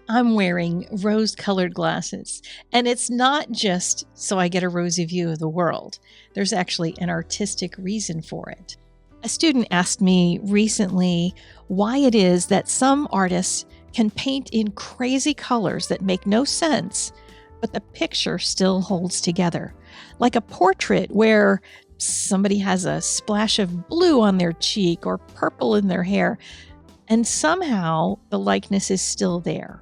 I'm wearing rose-colored glasses, and it's not just so I get a rosy view of the world. There's actually an artistic reason for it. A student asked me recently why it is that some artists can paint in crazy colors that make no sense, but the picture still holds together. Like a portrait where somebody has a splash of blue on their cheek or purple in their hair, and somehow the likeness is still there.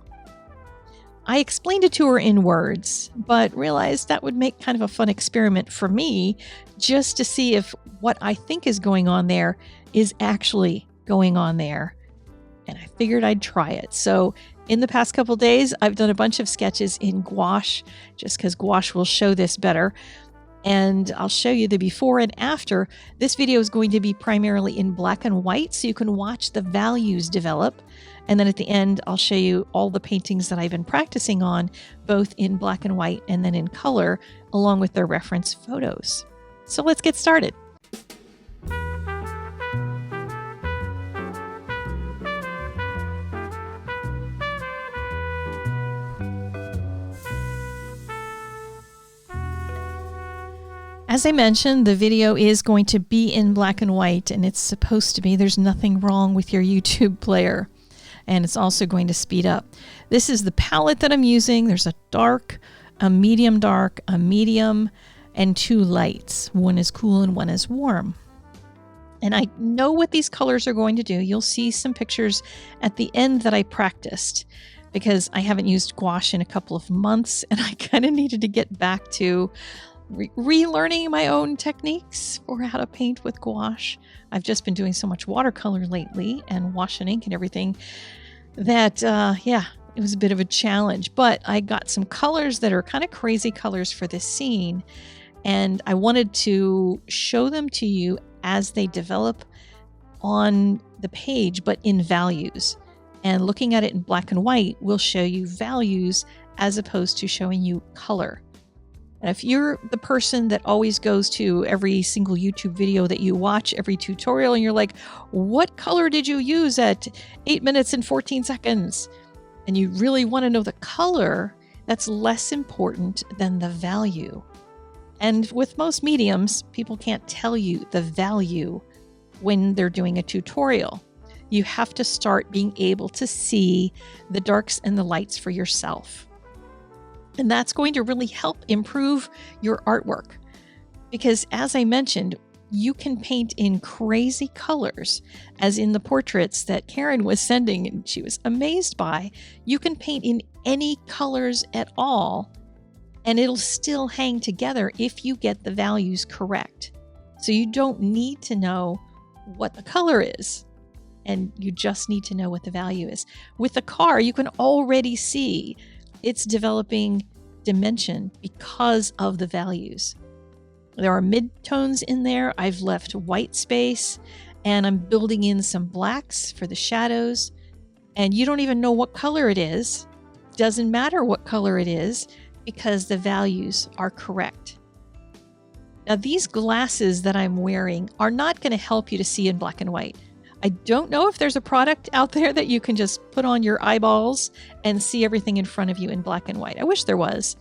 I explained it to her in words, but realized that would make kind of a fun experiment for me, just to see if what I think is going on there is actually going on there. And I figured I'd try it. So in the past couple days, I've done a bunch of sketches in gouache, just because gouache will show this better. And I'll show you the before and after. This video is going to be primarily in black and white, so you can watch the values develop. And then at the end, I'll show you all the paintings that I've been practicing on, both in black and white and then in color, along with their reference photos. So let's get started. As I mentioned, the video is going to be in black and white, and it's supposed to be. There's nothing wrong with your YouTube player. And it's also going to speed up. This is the palette that I'm using. There's a dark, a medium, and two lights. One is cool and one is warm. And I know what these colors are going to do. You'll see some pictures at the end that I practiced, because I haven't used gouache in a couple of months, and I kind of needed to get back to relearning my own techniques for how to paint with gouache. I've just been doing so much watercolor lately and wash and ink and everything that, it was a bit of a challenge. But I got some colors that are kind of crazy colors for this scene, and I wanted to show them to you as they develop on the page, but in values. And looking at it in black and white will show you values as opposed to showing you color. And if you're the person that always goes to every single YouTube video that you watch, every tutorial, and you're like, what color did you use at 8 minutes and 14 seconds? And you really want to know the color, that's less important than the value. And with most mediums, people can't tell you the value when they're doing a tutorial. You have to start being able to see the darks and the lights for yourself. And that's going to really help improve your artwork. Because as I mentioned, you can paint in crazy colors, as in the portraits that Karen was sending and she was amazed by. You can paint in any colors at all, and it'll still hang together if you get the values correct. So you don't need to know what the color is, and you just need to know what the value is. With the car, you can already see it's developing dimension because of the values. There are mid-tones in there. I've left white space, and I'm building in some blacks for the shadows. And you don't even know what color it is. Doesn't matter what color it is, because the values are correct. Now, these glasses that I'm wearing are not going to help you to see in black and white. I don't know if there's a product out there that you can just put on your eyeballs and see everything in front of you in black and white. I wish there was,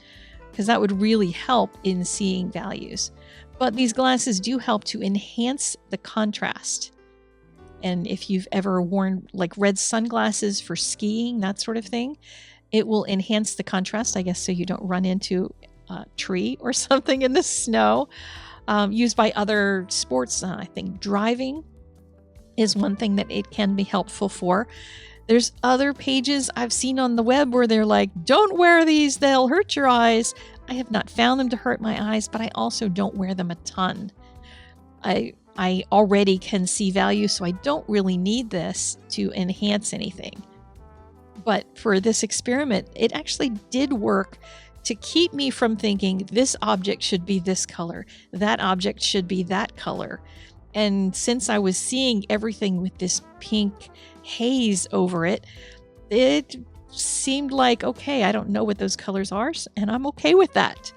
because that would really help in seeing values. But these glasses do help to enhance the contrast. And if you've ever worn like red sunglasses for skiing, that sort of thing, it will enhance the contrast, I guess, so you don't run into a tree or something in the snow. Used by other sports, I think driving is one thing that it can be helpful for. There's other pages I've seen on the web where they're like, don't wear these, they'll hurt your eyes. I have not found them to hurt my eyes, but I also don't wear them a ton. I already can see value, so I don't really need this to enhance anything. But for this experiment, it actually did work to keep me from thinking this object should be this color, that object should be that color. And since I was seeing everything with this pink haze over it, it seemed like, okay, I don't know what those colors are, and I'm okay with that.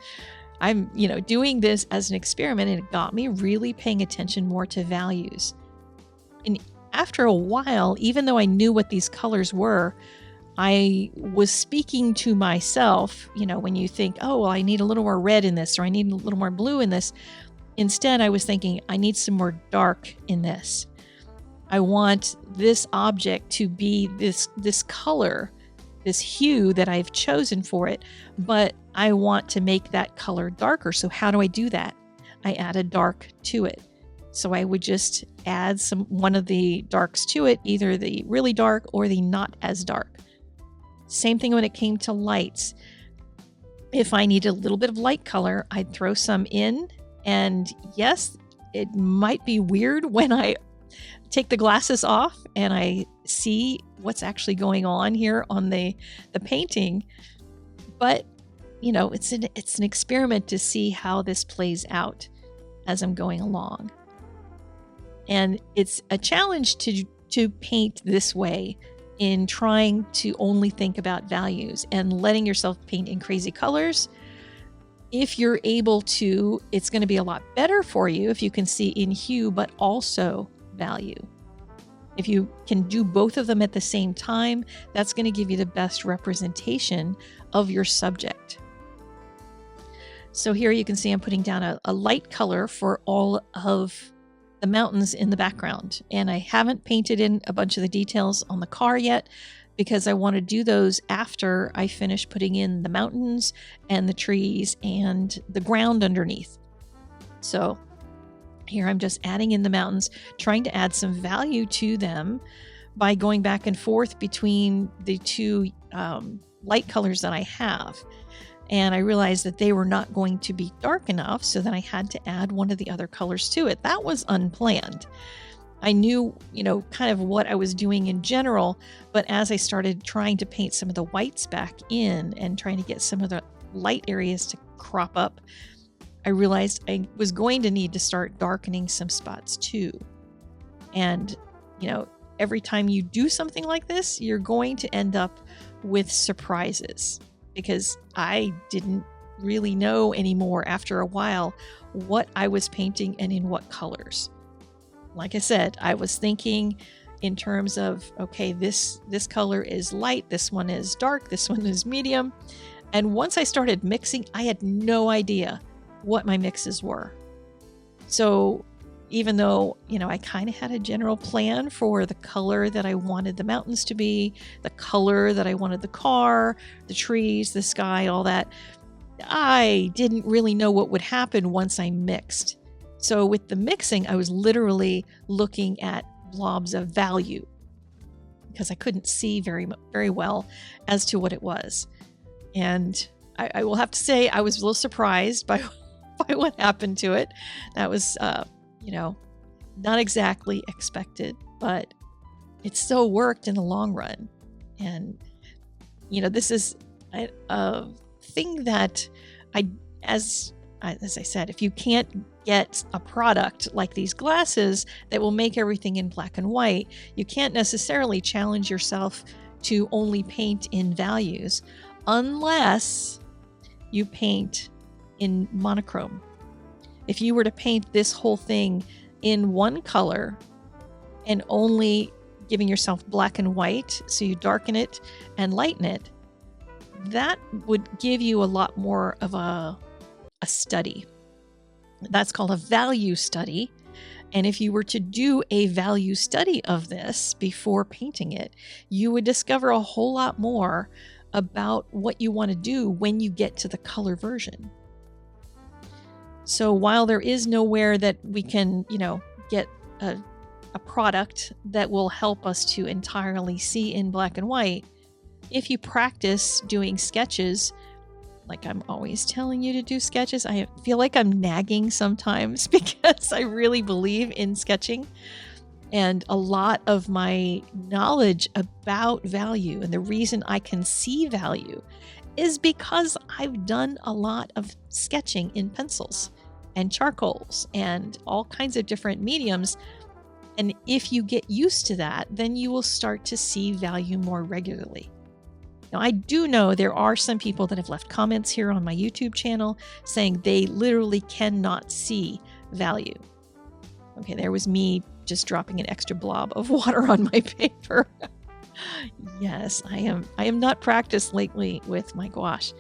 I'm, doing this as an experiment, and it got me really paying attention more to values. And after a while, even though I knew what these colors were, I was speaking to myself, when you think, oh, well, I need a little more red in this, or I need a little more blue in this. Instead, I was thinking, I need some more dark in this. I want this object to be this color, this hue that I've chosen for it, but I want to make that color darker. So how do I do that? I add a dark to it. So I would just add one of the darks to it, either the really dark or the not as dark. Same thing when it came to lights. If I needed a little bit of light color, I'd throw some in. And yes, it might be weird when I take the glasses off and I see what's actually going on here on the painting. But, it's an experiment to see how this plays out as I'm going along. And it's a challenge to paint this way, in trying to only think about values and letting yourself paint in crazy colors. If you're able to, it's going to be a lot better for you if you can see in hue, but also value. If you can do both of them at the same time, that's going to give you the best representation of your subject. So here you can see I'm putting down a light color for all of the mountains in the background. And I haven't painted in a bunch of the details on the car yet, because I want to do those after I finish putting in the mountains and the trees and the ground underneath. So here I'm just adding in the mountains, trying to add some value to them by going back and forth between the two light colors that I have. And I realized that they were not going to be dark enough, so then I had to add one of the other colors to it. That was unplanned. I knew, kind of what I was doing in general, but as I started trying to paint some of the whites back in and trying to get some of the light areas to crop up, I realized I was going to need to start darkening some spots too. And, every time you do something like this, you're going to end up with surprises, because I didn't really know anymore after a while what I was painting and in what colors. Like I said, I was thinking in terms of, okay, this color is light, this one is dark, this one is medium. And once I started mixing, I had no idea what my mixes were. So even though, I kind of had a general plan for the color that I wanted the mountains to be, the color that I wanted the car, the trees, the sky, all that, I didn't really know what would happen once I mixed. So with the mixing, I was literally looking at blobs of value, because I couldn't see very well as to what it was. And I will have to say, I was a little surprised by what happened to it. That was, not exactly expected, but it still worked in the long run. And, this is a thing that as I said, if you can't get a product like these glasses that will make everything in black and white, you can't necessarily challenge yourself to only paint in values unless you paint in monochrome. If you were to paint this whole thing in one color and only giving yourself black and white, so you darken it and lighten it, that would give you a lot more of a study. That's called a value study. And if you were to do a value study of this before painting it, you would discover a whole lot more about what you want to do when you get to the color version. So while there is nowhere that we can, get a product that will help us to entirely see in black and white, if you practice doing sketches, like I'm always telling you to do sketches, I feel like I'm nagging sometimes because I really believe in sketching. And a lot of my knowledge about value and the reason I can see value is because I've done a lot of sketching in pencils and charcoals and all kinds of different mediums. And if you get used to that, then you will start to see value more regularly. Now, I do know there are some people that have left comments here on my YouTube channel saying they literally cannot see value. Okay, there was me just dropping an extra blob of water on my paper. Yes, I am not practiced lately with my gouache.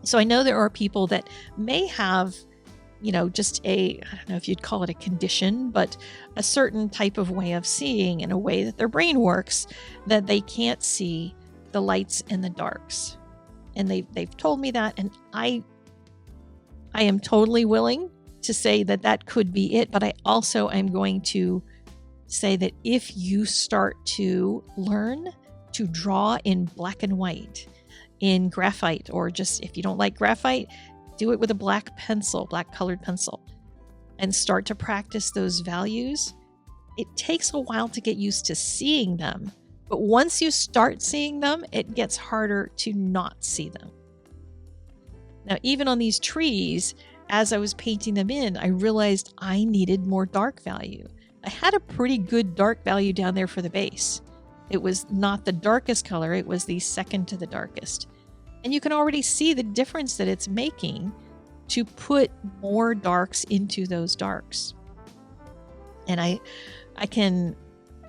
So I know there are people that may have, just I don't know if you'd call it a condition, but a certain type of way of seeing and a way that their brain works that they can't see the lights and the darks. And they've told me that, and I am totally willing to say that that could be it, but I also am going to say that if you start to learn to draw in black and white, in graphite, or just if you don't like graphite, do it with a black colored pencil, and start to practice those values. It takes a while to get used to seeing them, but once you start seeing them, it gets harder to not see them. Now, even on these trees, as I was painting them in, I realized I needed more dark value. I had a pretty good dark value down there for the base. It was not the darkest color, it was the second to the darkest. And you can already see the difference that it's making to put more darks into those darks. And I can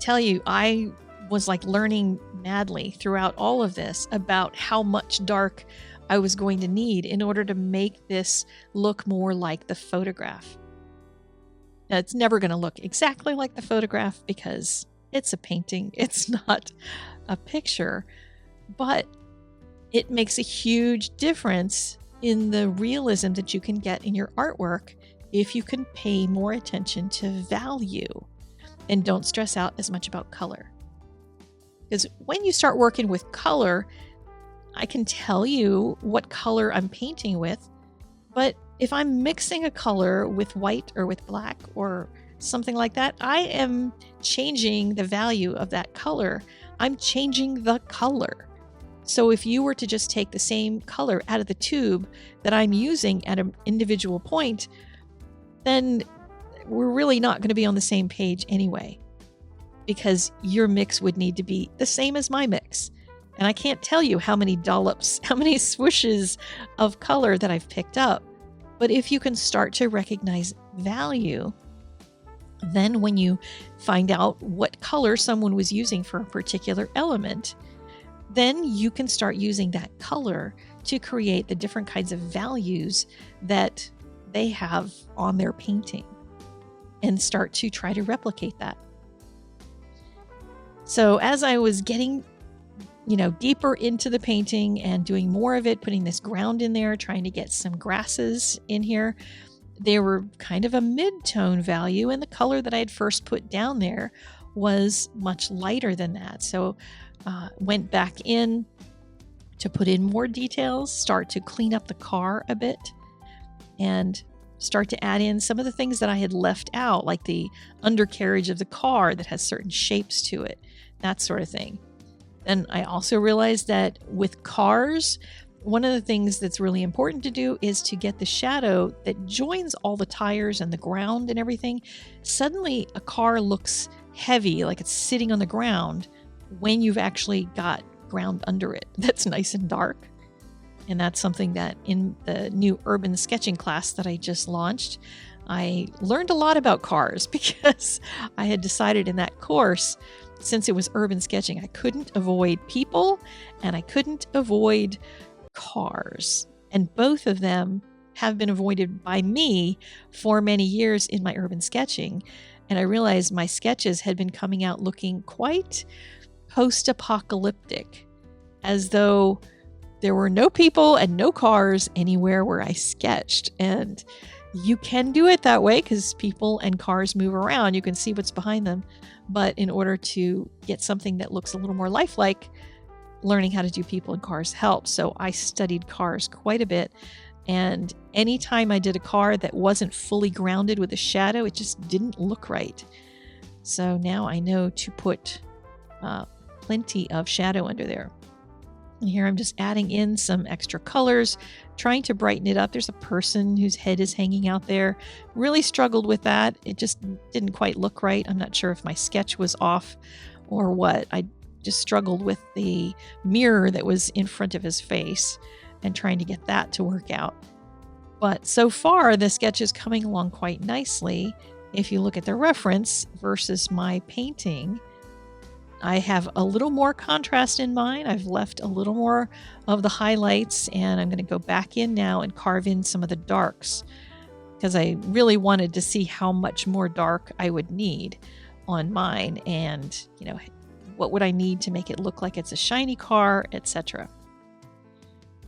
tell you, I was like learning madly throughout all of this about how much dark I was going to need in order to make this look more like the photograph. Now, it's never going to look exactly like the photograph because it's a painting. It's not a picture, but it makes a huge difference in the realism that you can get in your artwork if you can pay more attention to value and don't stress out as much about color. Because when you start working with color, I can tell you what color I'm painting with, but if I'm mixing a color with white or with black or something like that, I am changing the value of that color. I'm changing the color. So if you were to just take the same color out of the tube that I'm using at an individual point, then we're really not going to be on the same page anyway, because your mix would need to be the same as my mix. And I can't tell you how many dollops, how many swooshes of color that I've picked up. But if you can start to recognize value, then when you find out what color someone was using for a particular element, then you can start using that color to create the different kinds of values that they have on their painting and start to try to replicate that. So as I was getting deeper into the painting and doing more of it, putting this ground in there, trying to get some grasses in here, they were kind of a mid-tone value, and the color that I had first put down there was much lighter than that. So went back in to put in more details, start to clean up the car a bit, and start to add in some of the things that I had left out, like the undercarriage of the car that has certain shapes to it, that sort of thing. And I also realized that with cars, one of the things that's really important to do is to get the shadow that joins all the tires and the ground and everything. Suddenly a car looks heavy, like it's sitting on the ground, when you've actually got ground under it that's nice and dark. And that's something that in the new urban sketching class that I just launched, I learned a lot about cars because I had decided in that course, since it was urban sketching, I couldn't avoid people and I couldn't avoid cars. And both of them have been avoided by me for many years in my urban sketching. And I realized my sketches had been coming out looking quite post-apocalyptic, as though there were no people and no cars anywhere where I sketched. And you can do it that way because people and cars move around. You can see what's behind them. But in order to get something that looks a little more lifelike, learning how to do people and cars helps. So I studied cars quite a bit. And anytime I did a car that wasn't fully grounded with a shadow, it just didn't look right. So now I know to put plenty of shadow under there. And here I'm just adding in some extra colors, trying to brighten it up. There's a person whose head is hanging out there. Really struggled with that. It just didn't quite look right. I'm not sure if my sketch was off or what. I just struggled with the mirror that was in front of his face and trying to get that to work out. But so far, the sketch is coming along quite nicely. If you look at the reference versus my painting, I have a little more contrast in mine. I've left a little more of the highlights, and I'm going to go back in now and carve in some of the darks because I really wanted to see how much more dark I would need on mine, and what would I need to make it look like it's a shiny car, etc.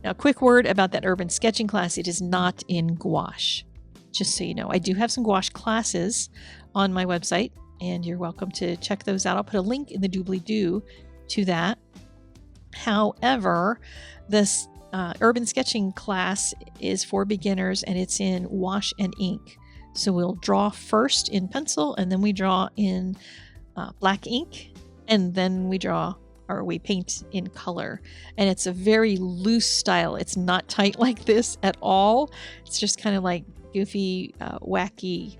Now, a quick word about that urban sketching class. It is not in gouache, just so you know. I do have some gouache classes on my website, and you're welcome to check those out. I'll put a link in the doobly-doo to that. However, this urban sketching class is for beginners, and it's in wash and ink. So we'll draw first in pencil, and then we draw in black ink, and then we paint in color. And it's a very loose style. It's not tight like this at all. It's just kind of like goofy, wacky,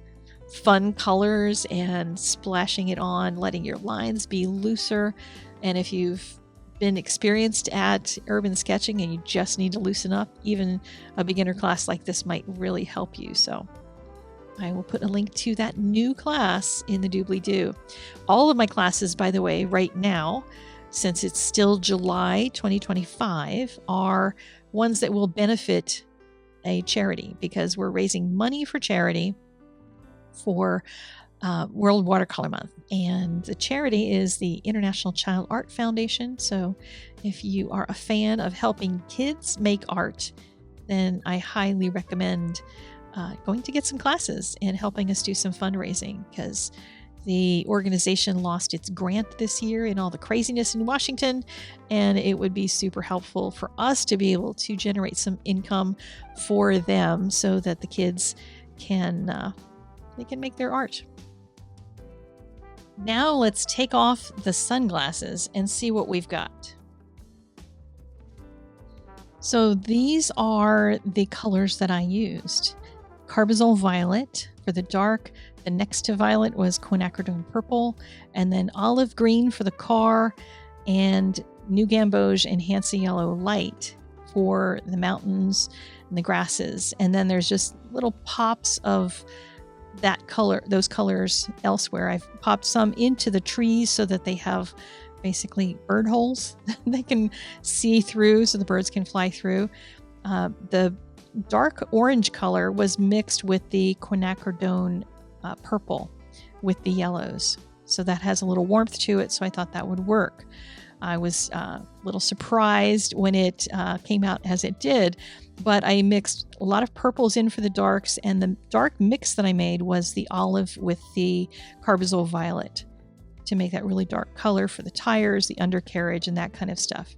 fun colors and splashing it on, letting your lines be looser. And if you've been experienced at urban sketching and you just need to loosen up, even a beginner class like this might really help you. So I will put a link to that new class in the doobly-doo. All of my classes, by the way, right now, since it's still July 2025, are ones that will benefit a charity, because we're raising money for charity for World Watercolor Month. And the charity is the International Child Art Foundation. So if you are a fan of helping kids make art, then I highly recommend going to get some classes and helping us do some fundraising, because the organization lost its grant this year in all the craziness in Washington, and it would be super helpful for us to be able to generate some income for them so that the kids can make their art. Now let's take off the sunglasses and see what we've got. So these are the colors that I used. Carbazole Violet for the dark. The next to violet was Quinaridone Purple, and then olive green for the car, and New Gamboge and Hansa Yellow Light for the mountains and the grasses. And then there's just little pops of those colors elsewhere. I've popped some into the trees so that they have basically bird holes they can see through so the birds can fly through. The dark orange color was mixed with the Quinaridone Purple with the yellows. So that has a little warmth to it, so I thought that would work. I was a little surprised when it came out as it did, but I mixed a lot of purples in for the darks, and the dark mix that I made was the olive with the Carbazole Violet to make that really dark color for the tires, the undercarriage, and that kind of stuff.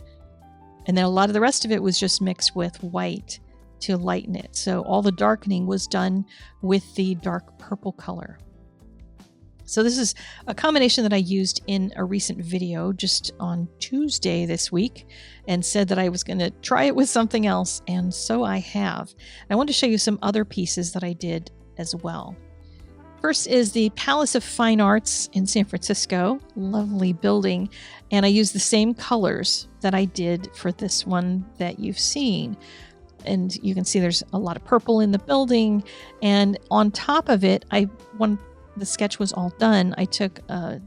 And then a lot of the rest of it was just mixed with white to lighten it. So all the darkening was done with the dark purple color. So this is a combination that I used in a recent video just on Tuesday this week, and said that I was going to try it with something else, and so I have. I want to show you some other pieces that I did as well. First is the Palace of Fine Arts in San Francisco. Lovely building. And I used the same colors that I did for this one that you've seen. And you can see there's a lot of purple in the building. And on top of it, when the sketch was all done, I took a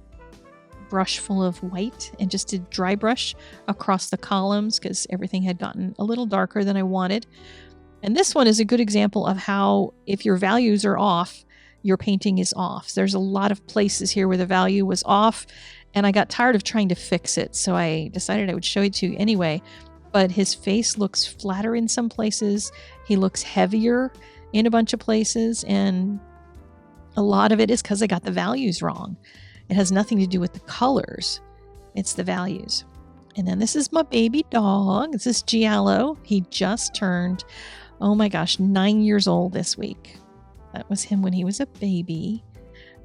brush full of white and just did dry brush across the columns because everything had gotten a little darker than I wanted. And this one is a good example of how, if your values are off, your painting is off. There's a lot of places here where the value was off, and I got tired of trying to fix it, so I decided I would show it to you anyway. But his face looks flatter in some places. He looks heavier in a bunch of places, and a lot of it is because I got the values wrong. It has nothing to do with the colors. It's the values. And then this is my baby dog. This is Giallo. He just turned, oh my gosh, 9 years old this week. That was him when he was a baby.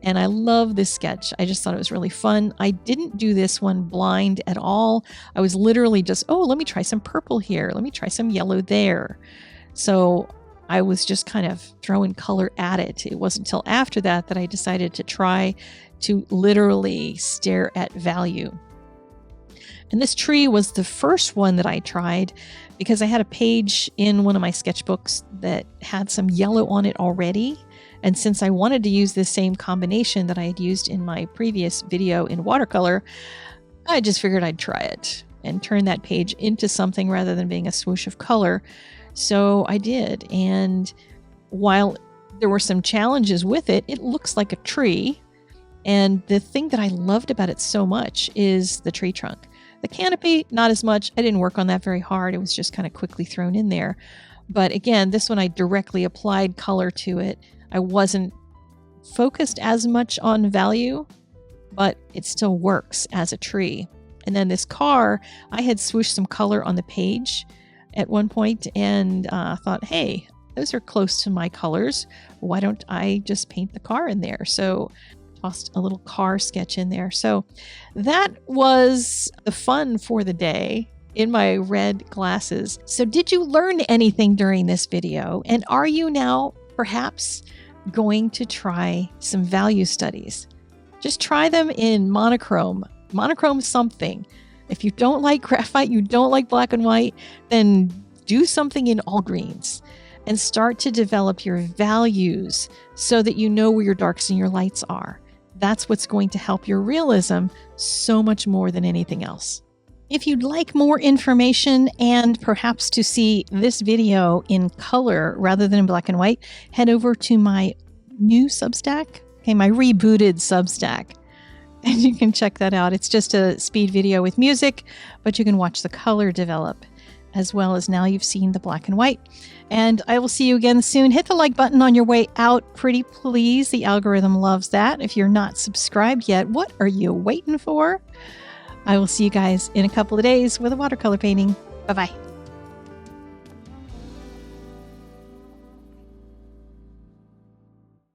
And I love this sketch. I just thought it was really fun. I didn't do this one blind at all. I was literally just, let me try some purple here. Let me try some yellow there. So I was just kind of throwing color at it. It wasn't until after that I decided to try to literally stare at value. And this tree was the first one that I tried because I had a page in one of my sketchbooks that had some yellow on it already. And since I wanted to use the same combination that I had used in my previous video in watercolor, I just figured I'd try it and turn that page into something rather than being a swoosh of color. So I did. And while there were some challenges with it, it looks like a tree. And the thing that I loved about it so much is the tree trunk. The canopy, not as much. I didn't work on that very hard. It was just kind of quickly thrown in there. But again, this one I directly applied color to it. I wasn't focused as much on value, but it still works as a tree. And then this car, I had swooshed some color on the page at one point and thought, hey, those are close to my colors. Why don't I just paint the car in there? So tossed a little car sketch in there. So that was the fun for the day in my red glasses. So did you learn anything during this video? And are you now perhaps going to try some value studies? Just try them in monochrome something. If you don't like graphite, you don't like black and white, then do something in all greens and start to develop your values so that you know where your darks and your lights are. That's what's going to help your realism so much more than anything else. If you'd like more information and perhaps to see this video in color rather than in black and white, head over to my new Substack, my rebooted Substack, and you can check that out. It's just a speed video with music, but you can watch the color develop as well as now you've seen the black and white. And I will see you again soon. Hit the like button on your way out, pretty please. The algorithm loves that. If you're not subscribed yet, what are you waiting for? I will see you guys in a couple of days with a watercolor painting. Bye-bye.